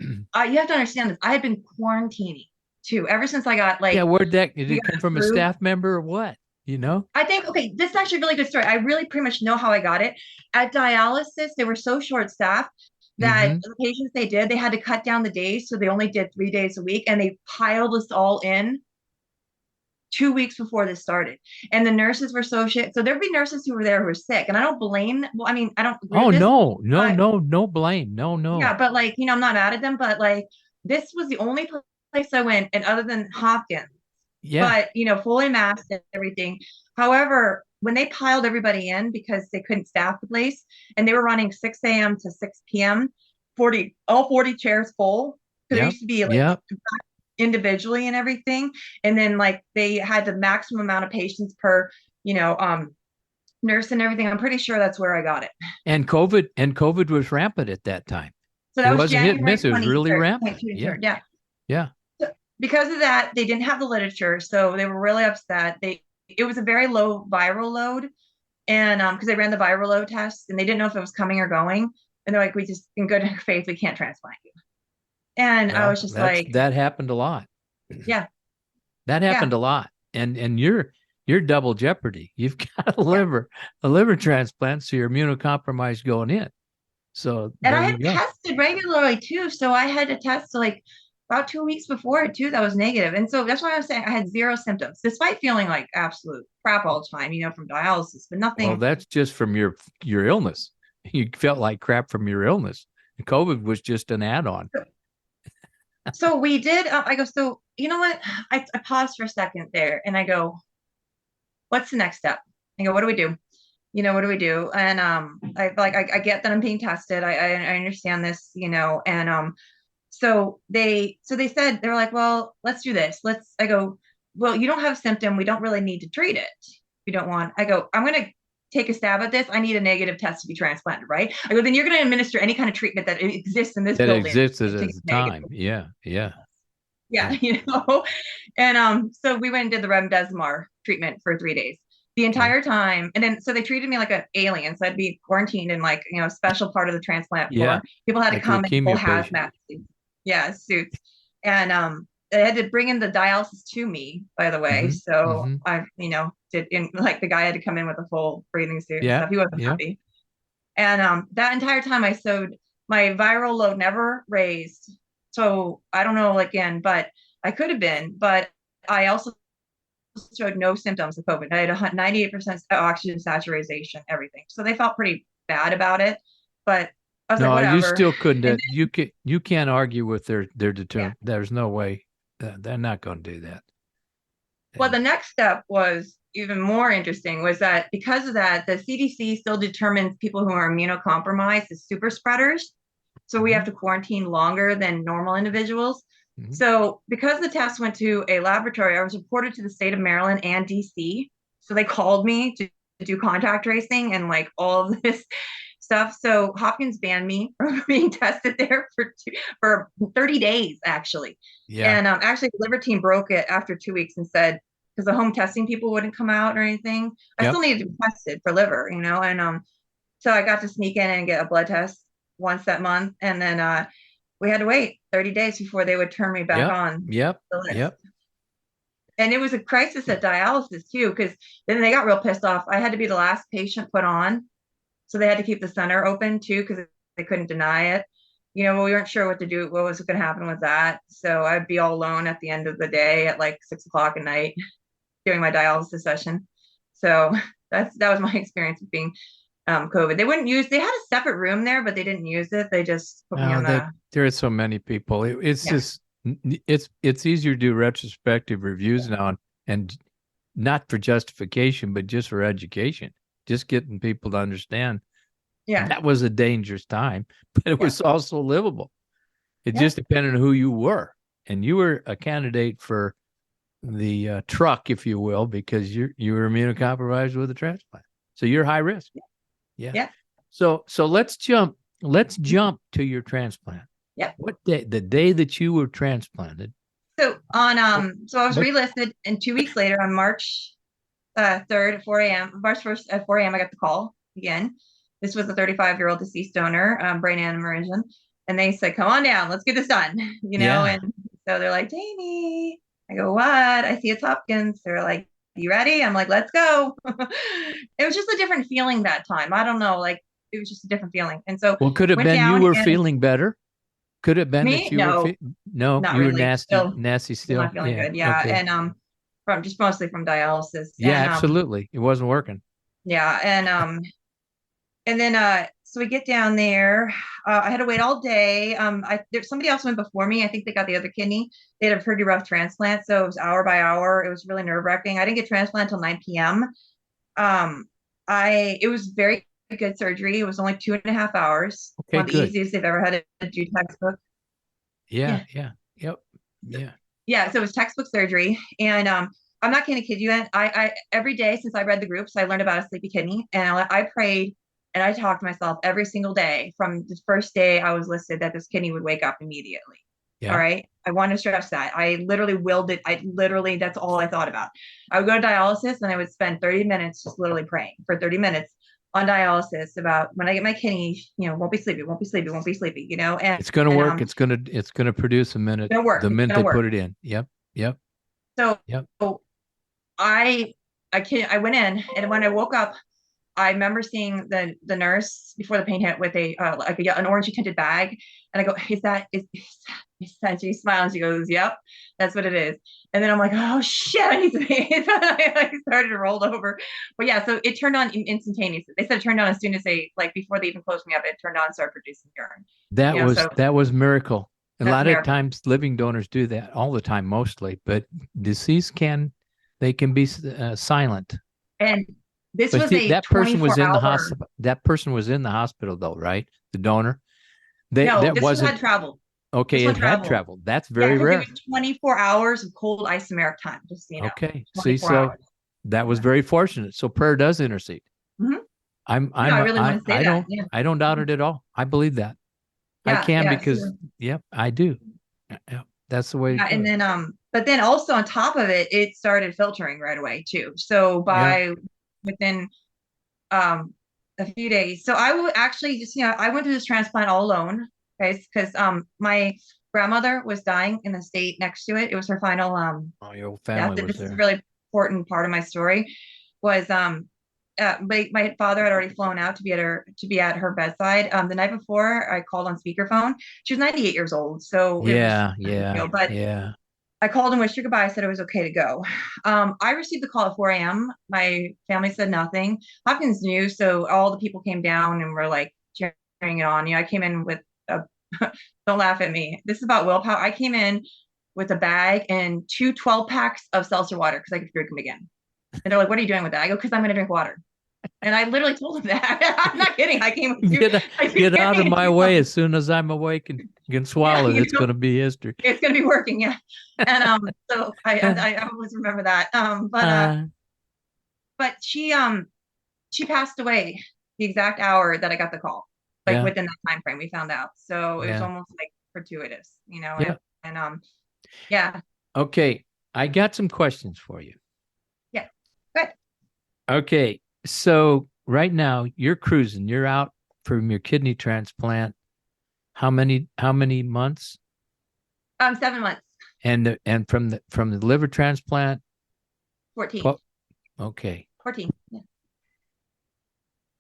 you have to understand this. I had been quarantining too ever since I got Yeah, did we it come got from a approved. staff member or what? You know? I think, okay, this is actually a really good story. I really pretty much know how I got it. At dialysis, they were so short staffed that Mm-hmm. the patients they had to cut down the days. So they only did 3 days a week and they piled us all in 2 weeks before this started. And the nurses were so shit. So there'd be nurses who were there who were sick. And I don't blame, well, I mean, I don't agree Oh, with this, no, no, but no, no blame. No, yeah, no. but I'm not mad at them, but this was the only place I went, and other than Hopkins, Yeah. but fully masked and everything. However, when they piled everybody in because they couldn't staff the place and they were running 6 a.m. to 6 p.m., all 40 chairs full. Because there Yep. used to be Yep. individually and everything. And then they had the maximum amount of patients per, you know, nurse and everything. I'm pretty sure that's where I got it. And COVID was rampant at that time. So It that was wasn't hit and January miss. It was really 23rd, rampant. 23rd. Yeah. Yeah. Yeah. Because of that, they didn't have the literature, so they were really upset. It was a very low viral load, and because they ran the viral load test and they didn't know if it was coming or going, and they're like, "We just, in good faith, we can't transplant you." And I Well, was just like, that happened a lot. "Yeah, That yeah, happened a lot. And you're double jeopardy. You've got yeah." a liver transplant, so you're immunocompromised going in. So And there I you had go. tested regularly too, so I had to test about 2 weeks before it too. That was negative, and so that's why I'm saying I had zero symptoms, despite feeling like absolute crap all the time, from dialysis, but Well, nothing. that's just from your illness. You felt like crap from your illness. COVID was just an add-on. So we did. I go. So you know what? I paused for a second there, and I go, "What's the next step?" I go, "What do we do? What do we do?" And I get that I'm being tested. I understand this, and so they said they were like, "Well, let's do this. I go, "Well, you don't have a symptom. We don't really need to treat it. You don't want." I go, "I'm gonna take a stab at this. I need a negative test to be transplanted, right?" I go, "Then you're gonna administer any kind of treatment that exists in this That building existed to at get the negative." time. Yeah. Yeah. Yeah, Yeah. and so we went and did the remdesivir treatment for 3 days. The Okay. entire time, and then so they treated me like an alien. So I'd be quarantined in a special part of the transplant Yeah. floor. People had to Like a come in full leukemia patient. hazmat suits. Yeah, suits. And they had to bring in the dialysis to me, by the way. Mm-hmm. So Mm-hmm. I, did in the guy had to come in with a full breathing suit and Yeah. stuff. He wasn't Yeah. happy. And that entire time I sewed, my viral load never raised. So I don't know again, but I could have been, but I also showed no symptoms of COVID. I had 98% oxygen saturation, everything. So they felt pretty bad about it, but I was like, No, you whatever. still couldn't. And You can't argue with their then, yeah. determination. There's no way they're not going to do that. Well, the next step was even more interesting was that because of that, the CDC still determines people who are immunocompromised as super spreaders. So we have to quarantine longer than normal individuals. Mm-hmm. So because the test went to a laboratory, I was reported to the state of Maryland and DC. So they called me to do contact tracing and all of this stuff. So Hopkins banned me from being tested there for 30 days, actually. Yeah. And actually, the liver team broke it after 2 weeks and said, because the home testing people wouldn't come out or anything, I still needed to be tested for liver, and so I got to sneak in and get a blood test once that month. And then we had to wait 30 days before they would turn me back on the list. Yep. And it was a crisis at dialysis too, because then they got real pissed off. I had to be the last patient put on. So they had to keep the center open too, because they couldn't deny it. We weren't sure what to do, what was going to happen with that. So I'd be all alone at the end of the day at 6 o'clock at night doing my dialysis session. So that was my experience with being COVID. They had a separate room there, but they didn't use it. They just put me on there are so many people. It's just, it's easier to do retrospective reviews now and not for justification, but just for education, just getting people to understand that was a dangerous time, but it was also livable. It just depended on who you were. And you were a candidate for the truck, if you will, because you were immunocompromised with a transplant. So you're high risk. Yeah. So let's jump to your transplant. Yeah. What day? The day that you were transplanted, So so I was What? relisted, and 2 weeks later, on March 3rd at 4 a.m., March 1st at 4 a.m., I got the call again. This was a 35-year-old deceased donor, brain aneurysm, and they said, "Come on down, let's get this done." Yeah. And so they're like, "Jamie," I go, "What?" I see it's Hopkins. They're like, "You ready?" I'm like, "Let's go." It was just a different feeling that time. I don't know, like it was just a different feeling. And so Well, could it have went been you down, were and feeling better? Could it have been that me, you were no, no, not you were really. nasty, nasty Still still? not feeling Yeah. good. Yeah. Okay. And from just mostly from dialysis. Yeah, absolutely. It wasn't working. Yeah, and then so we get down there. I had to wait all day. There's somebody else went before me. I think they got the other kidney. They had a pretty rough transplant, so it was hour by hour. It was really nerve-wracking. I didn't get transplant until 9 p.m. It was very good surgery. It was only 2.5 hours. Okay, One of the good. easiest they've ever had to do textbook. Yeah, Yeah. yeah. Yep. Yeah. Yeah, so it was textbook surgery. And I'm not going to kid you. I every day since I read the groups, I learned about a sleepy kidney, and I prayed and I talked to myself every single day from the first day I was listed that this kidney would wake up immediately. All Yeah. right. I want to stress that. I literally willed it. That's all I thought about. I would go to dialysis and I would spend 30 minutes just literally praying for 30 minutes on dialysis about when I get my kidney, won't be sleepy, won't be sleepy, won't be sleepy, It's going to and work. It's going to produce gonna work. the It's minute gonna they work. put it in. Yep. Yep. So Yep. I I went in, and when I woke up, I remember seeing the nurse before the pain hit with an orange tinted bag, and I go, is that?" She smiles. She goes, "Yep, that's what it is." And then I'm like, "Oh shit!" I started to roll over, but yeah, so it turned on instantaneously. They said it turned on as soon as before they even closed me up. It turned on and started producing urine. So That was miracle. A that's a lot of miracle. times living donors do that all the time, mostly, but deceased they can be silent. And this But was see, a that person was in the 24-hour. hospital. That person was in the hospital though, right? The donor. No, That this one had wasn't traveled. This okay. one It had traveled. traveled. That's Yeah, very because it rare. was 24 hours of cold isomeric time, just so you know. Okay. See, 24 so hours. that was Yeah. very fortunate. So prayer does intercede. Hmm. No, I really want to say that. Yeah. I don't doubt it at all. I believe that. I Yeah. can Yeah. because yep, I do. Yep, that's the way to Yeah, do and it. then but then also on top of it, it started filtering right away too. So Yeah. within a few days. So I would actually just, I went through this transplant all alone, guys, because my grandmother was dying in the state next to it. It was her final Oh, your whole death. family was This is a there. really important part of my story. Was my father had already flown out to be at her bedside. The night before, I called on speakerphone. She was 98 years old, so it was, Yeah, yeah, but yeah. I called and wished her goodbye. I said it was okay to go. I received the call at 4 a.m. My family said nothing. Hopkins knew, so all the people came down and were like cheering it on. I came in with a don't laugh at me. This is about willpower. I came in with a bag and 2 12-packs of seltzer water because I could drink them again. And they're like, "What are you doing with that?" I go, "Because I'm going to drink water." And I literally told them that. I'm not kidding. I came with Get out of my way two. as soon as I'm awake and can Yeah, swallow it. It's going to be history. it's going to be working. Yeah. And so I always remember that. But she passed away the exact hour that I got the call, like Yeah, within that time frame we found out. So it was yeah, almost like fortuitous, yeah. and yeah. Okay, I got some questions for you. Yeah. Good. Okay, so right now you're cruising. You're out from your kidney transplant. How many months? 7 months. And from the liver transplant? 14. Okay. 14. Yeah.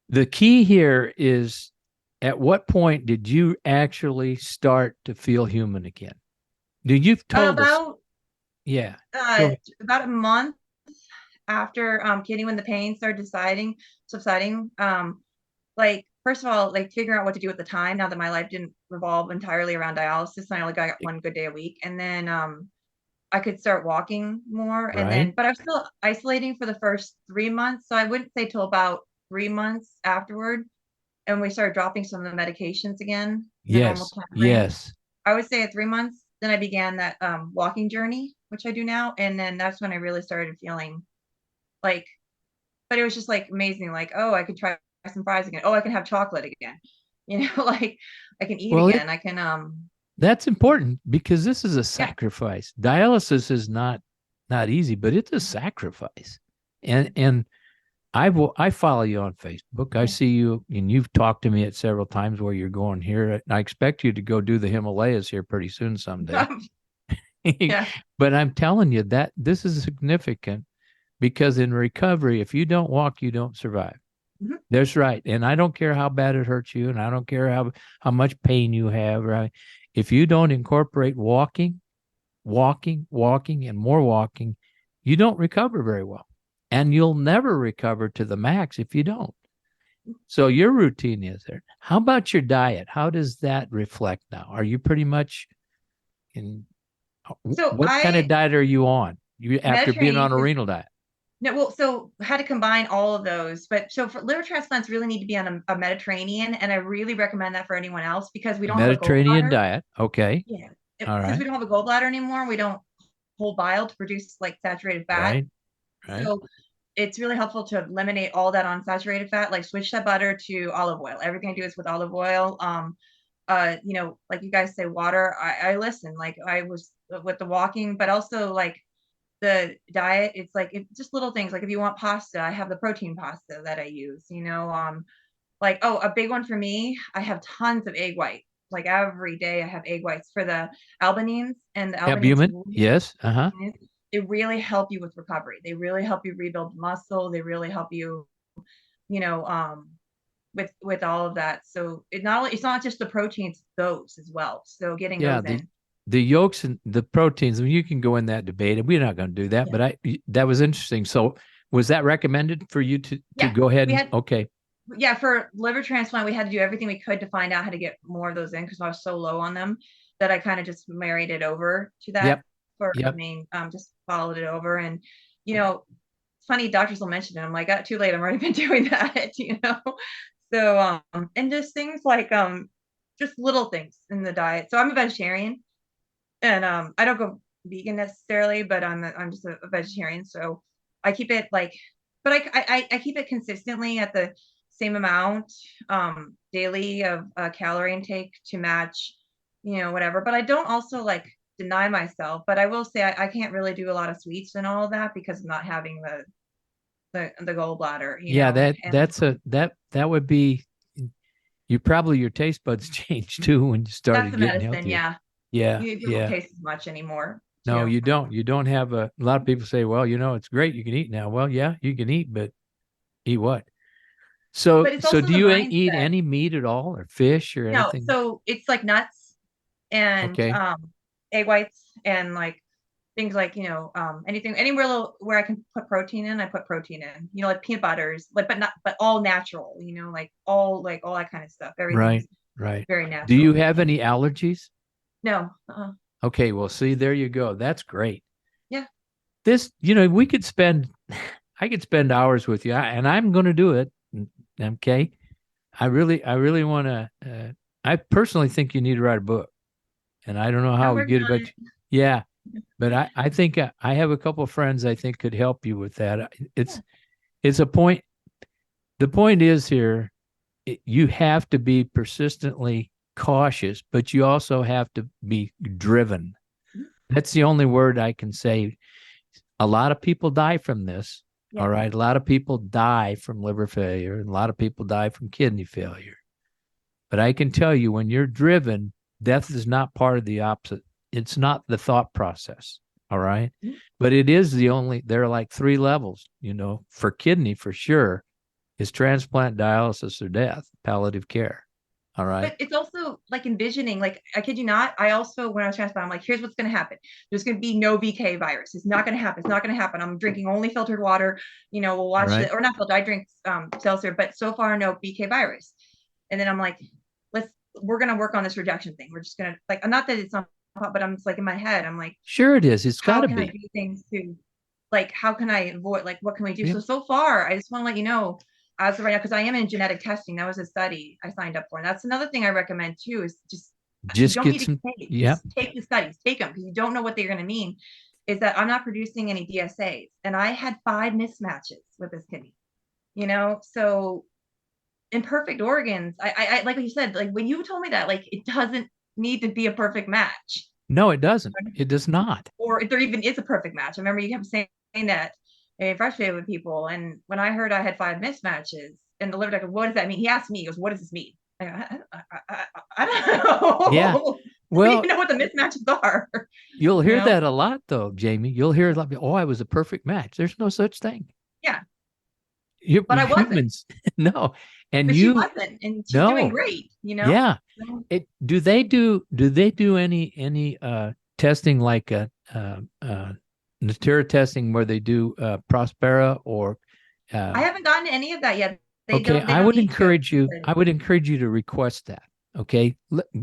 The key here is, at what point did you actually start to feel human again? You've told us. Yeah. About a month after kidney, when the pain started subsiding. Like, first of all, like figuring out what to do at the time, now that my life didn't revolve entirely around dialysis, and I only got one good day a week. And then I could start walking more. And then, Right. but I was still isolating for the first 3 months. So I wouldn't say till about 3 months afterward. And we started dropping some of the medications again in the normal Yes. time frame. Yes. I would say at 3 months, then I began that walking journey, which I do now. And then that's when I really started feeling like, but it was just like amazing. Like, oh, I could try some fries again. Oh, I can have chocolate again. Like I can eat Well, again. I can That's important because this is a Yeah. sacrifice. Dialysis is not easy, but it's a sacrifice. And I follow you on Facebook. I see you, and you've talked to me at several times where you're going here. And I expect you to go do the Himalayas here pretty soon someday. Yeah. But I'm telling you that this is significant because in recovery, if you don't walk, you don't survive. Mhm. That's right. And I don't care how bad it hurts you, and I don't care how much pain you have, right? If you don't incorporate walking, and more walking, you don't recover very well. And you'll never recover to the max if you don't. So your routine is there. How about your diet? How does that reflect now? Are you pretty much in So what kind of I diet are you on? You after being Mediterranean on a 'cause renal diet? no, well, so had to combine all of those. But so for liver transplants really need to be on a Mediterranean, and I really recommend that for anyone else because we don't have a Mediterranean gallbladder. diet. Okay. Yeah. All Since we right. don't have a gallbladder anymore, we don't hold bile to produce like saturated fat. Right. Right. So it's really helpful to eliminate all that unsaturated fat, like switch that butter to olive oil. Everything I do is with olive oil. Like you guys say water. I listen, like I was with the walking, but also like the diet, it's like just little things. Like if you want pasta, I have the protein pasta that I use, like, oh, a big one for me, I have tons of egg white. Like every day I have egg whites for the albanines, and the albanines Albumin. Yes. Uh-huh. they really help you with recovery. They really help you rebuild muscle. They really help you, you know, with all of that. So it's not just the proteins, those as well. So getting Yeah, those in. the yolks and the proteins, I mean, you can go in that debate, and we're not going to do that, Yeah. but that was interesting. So was that recommended for you to Yeah, go ahead we and had okay. yeah, for liver transplant, we had to do everything we could to find out how to get more of those in because I was so low on them that I kind of just married it over to that Yep. for the Yep. main, just followed it over. And, it's funny, doctors will mention it. I'm like, too late. I've already been doing that. So, and just things like, just little things in the diet. So I'm a vegetarian and, I don't go vegan necessarily, but I'm just a vegetarian. So I keep it like, but I keep it consistently at the same amount daily of calorie intake to match, whatever. But I don't also like deny myself. But I will say I can't really do a lot of sweets and all of that because I'm not having the gallbladder, Yeah, and that would be your taste buds changed too when you that's started the getting medicine. healthier. Yeah, Yeah, you don't yeah. taste as much anymore No, too. you don't. You don't have a lot of people say, well, it's great you can eat now. Well, yeah, you can eat, but eat what? So But it's so also do the you eat mindset. any meat at all or fish or No, anything? so it's like nuts and Okay. egg whites and like things like anything anywhere where I can put protein in, I put protein in. Like peanut butters, like but all natural. Like all that kind of stuff. Everything's Right, right. very Do you natural. have any allergies? No, Okay, well, see, there you go. That's great. yeah, This, we could spend, I could spend hours with you, and I'm going to do it. Okay. I really want to, I personally think you need to write a book, and I don't know how I'm we working get it, on but yeah, but I think I have a couple of friends I think could help you with that. It's a point. The point is here, you have to be persistently cautious, but you also have to be driven. it. That's the only word I can say. A lot of people die from this. Yeah. All right. A lot of people die from liver failure, and a lot of people die from kidney failure. But I can tell you, when you're driven, death is not part of the opposite. It's not the thought process. All right. Mhm. But it is there are like 3 levels, for kidney for sure is transplant, dialysis, or death, palliative care. All right. But it's also like envisioning, like I kid you not, I also when I was transplanted, I'm like, here's what's gonna happen. There's gonna be no BK virus. It's not gonna happen. It's not gonna happen. I'm drinking only filtered water. We'll watch Right. it or not filtered. I drink seltzer, but so far no BK virus. And then I'm like, we're gonna work on this rejection thing. We're just gonna like not that it's not, but I'm just like in my head, I'm like, Sure it is. It's got how to can I be. do things to like how can I avoid like what can we do? Yeah. So far, I just want to let you know as of right now, because I am in genetic testing. That was a study I signed up for. And that's another thing I recommend too, is just you Just don't get need to some. take, Yeah. just take the studies, take them because you don't know what they're gonna mean. Is that I'm not producing any DSAs. And I had 5 mismatches with this kidney, so imperfect organs. I like what you said, like when you told me that, like it doesn't need to be a perfect match. No, it doesn't. It does not. Or if there even is a perfect match. I remember you kept saying that and frustrated with people. And when I heard I had 5 mismatches, and the liver doctor, what does that mean? He asked me, he goes, what does this mean? I don't know. Yeah. We Well, don't even know what the mismatches are. you'll hear know? that a lot, though, Jamie. You'll hear a lot. Oh, I was a perfect match. There's no such thing. Yeah. You, But I wasn't. humans, no. And But you, she wasn't, and she's no. doing great, Yeah. So, Do they do any testing like Natera testing where they do Prospera or I haven't gotten any of that yet. They okay, don't. They I don't would need to. encourage you. I would encourage you to request that. Okay,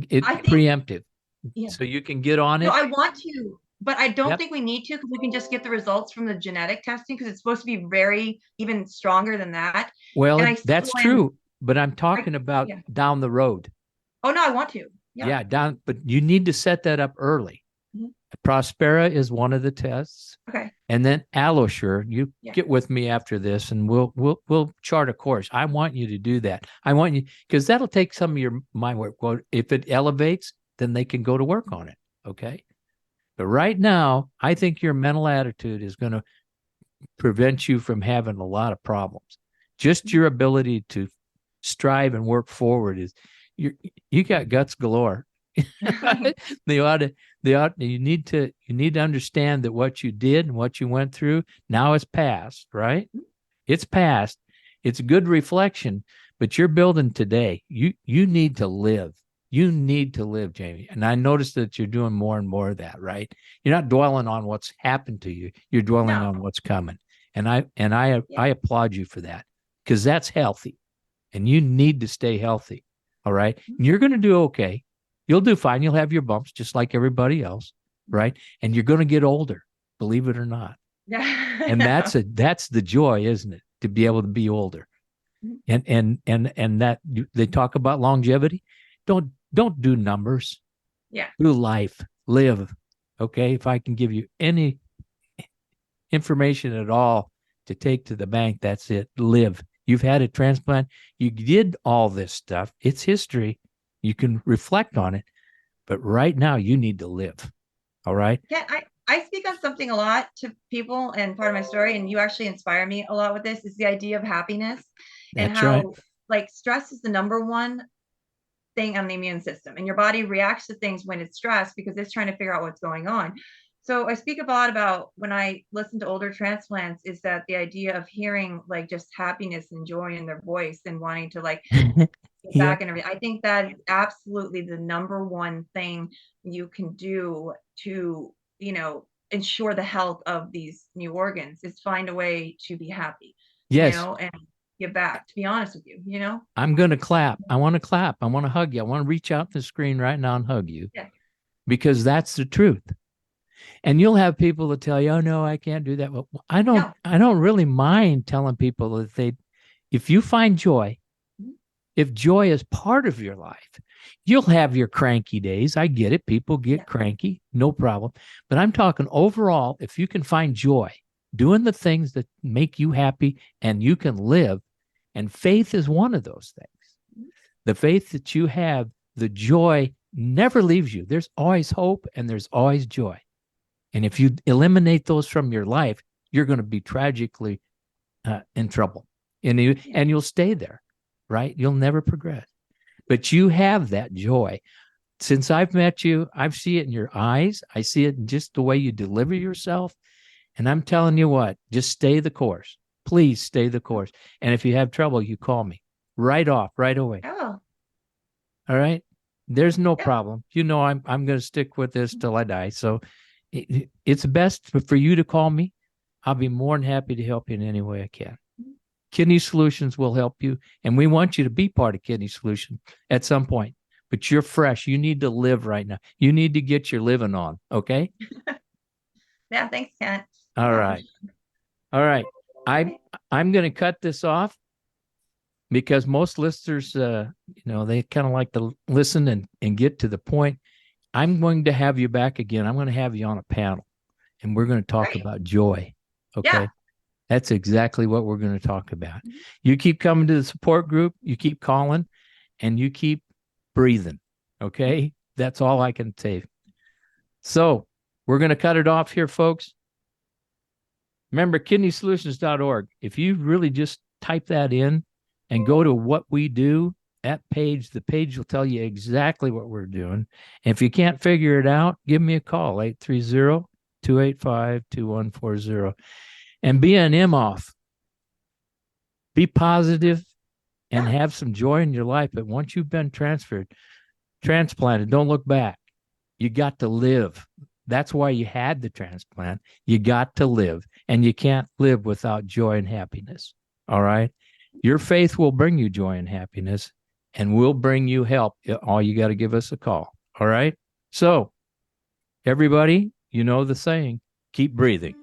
it I think, preemptive, yeah. so you can get on it. No, I want to, but I don't Yep. think we need to, because we can just get the results from the genetic testing, because it's supposed to be very even stronger than that. Well, And that's true, but I'm talking about yeah. down the road. Oh no, I want to. Yeah. Down, but you need to set that up early. Mhm. Prospera is one of the tests. Okay. And then AlloSure, you get with me after this and we'll chart a course. I want you to do that. I want you, because that'll take some of your mind work. Well, if it elevates, then they can go to work on it. Okay. But right now, I think your mental attitude is going to prevent you from having a lot of problems. Just your ability to strive and work forward is you got guts galore. You need to understand that what you did and what you went through now is past, right? It's past. It's a good reflection, but you're building today. You need to live. You need to live, Jamie. And I noticed that you're doing more and more of that, right? You're not dwelling on what's happened to you. You're dwelling on what's coming. And I applaud you for that, because that's healthy. And you need to stay healthy. All right. And you're going to do okay. You'll do fine. You'll have your bumps just like everybody else, right? And you're going to get older, believe it or not. Yeah. And that's the joy, isn't it? To be able to be older. And that they talk about longevity. Don't do numbers. Yeah. Do life. Live. Okay. If I can give you any information at all to take to the bank, that's it. Live. You've had a transplant. You did all this stuff. It's history. You can reflect on it, but right now you need to live. All right. Yeah, I speak on something a lot to people, and part of my story, and you actually inspire me a lot with this, is the idea of happiness. And That's how right. like stress is the number one thing on the immune system, and your body reacts to things when it's stressed because it's trying to figure out what's going on. So I speak a lot about, when I listen to older transplants, is that the idea of hearing like just happiness and joy in their voice and wanting to like get back and everything. I think that is absolutely the number one thing you can do to, ensure the health of these new organs, is find a way to be happy, Yes. and give back, to be honest with you. I'm going to clap. I want to clap. I want to hug you. I want to reach out to the screen right now and hug you. Yeah. Because that's the truth. And you'll have people that tell you, oh no, I can't do that. Well, I don't really mind telling people that if you find joy, if joy is part of your life, you'll have your cranky days. I get it. People get cranky, no problem. But I'm talking overall, if you can find joy doing the things that make you happy and you can live, and faith is one of those things. The faith that you have, the joy never leaves you. There's always hope and there's always joy. And if you eliminate those from your life, you're going to be tragically in trouble. And you'll stay there, right? You'll never progress. But you have that joy. Since I've met you, I see it in your eyes. I see it in just the way you deliver yourself. And I'm telling you what, just stay the course. Please stay the course. And if you have trouble, you call me right away. Oh. All right. There's no problem. I'm going to stick with this till I die. So it's best for you to call me. I'll be more than happy to help you in any way I can. Kidney Solutions will help you. And we want you to be part of Kidney Solution at some point. But you're fresh. You need to live right now. You need to get your living on. Okay. Yeah. Thanks, Kent. All right. I'm going to cut this off because most listeners, they kind of like to listen and get to the point. I'm going to have you back again. I'm going to have you on a panel, and we're going to talk about joy. Okay. Yeah. That's exactly what we're going to talk about. You keep coming to the support group, you keep calling, and you keep breathing. Okay. That's all I can say. So we're going to cut it off here, folks. Remember, kidneysolutions.org. If you really just type that in and go to what we do, that page, the page will tell you exactly what we're doing. And if you can't figure it out, give me a call, 830-285-2140. And be an Imhof. Be positive and have some joy in your life. But once you've been transplanted, don't look back. You got to live. That's why you had the transplant. You got to live, and you can't live without joy and happiness. All right. Your faith will bring you joy and happiness, and we'll bring you help. All you got to give us a call. All right. So everybody, you know the saying, keep breathing.